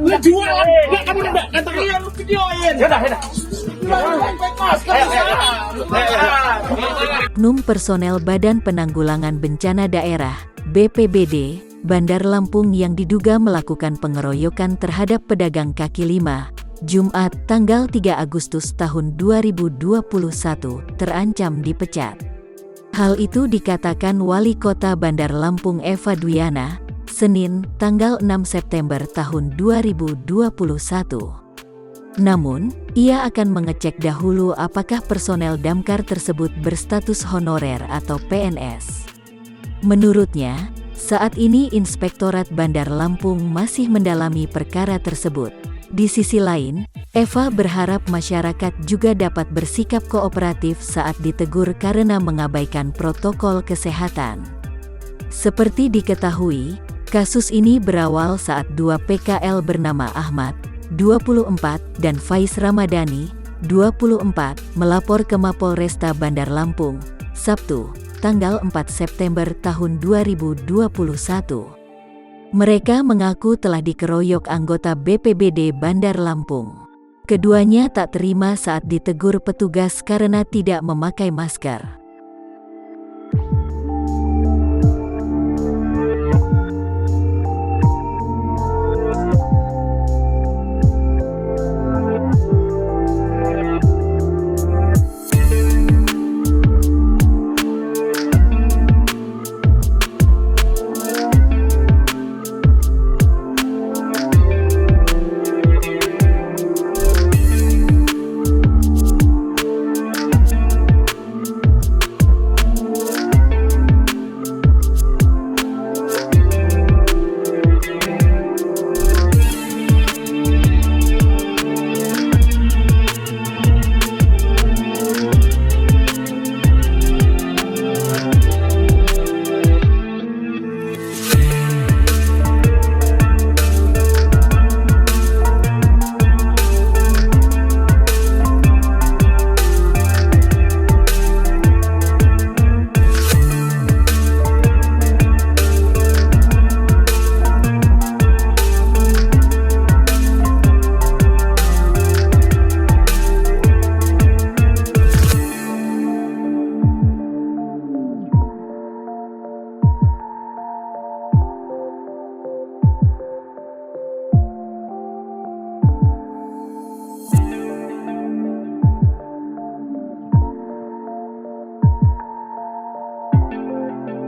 Lu jualan, enggak kamu enggak katakan. Iya, lu videoin. Ya udah, ya udah. Oknum personel Badan Penanggulangan Bencana Daerah (BPBD) Bandar Lampung yang diduga melakukan pengeroyokan terhadap pedagang kaki lima, Jumat, tanggal 3 Agustus tahun 2021, terancam dipecat. Hal itu dikatakan Wali Kota Bandar Lampung Eva Dwiana, Senin, tanggal 6 September tahun 2021. Namun, ia akan mengecek dahulu apakah personel damkar tersebut berstatus honorer atau PNS. Menurutnya, saat ini Inspektorat Bandar Lampung masih mendalami perkara tersebut. Di sisi lain, Eva berharap masyarakat juga dapat bersikap kooperatif saat ditegur karena mengabaikan protokol kesehatan. Seperti diketahui, kasus ini berawal saat dua PKL bernama Ahmad, 24, dan Faiz Ramadhani, 24, melapor ke Mapolresta Bandar Lampung, Sabtu, tanggal 4 September tahun 2021. Mereka mengaku telah dikeroyok anggota BPBD Bandar Lampung. Keduanya tak terima saat ditegur petugas karena tidak memakai masker.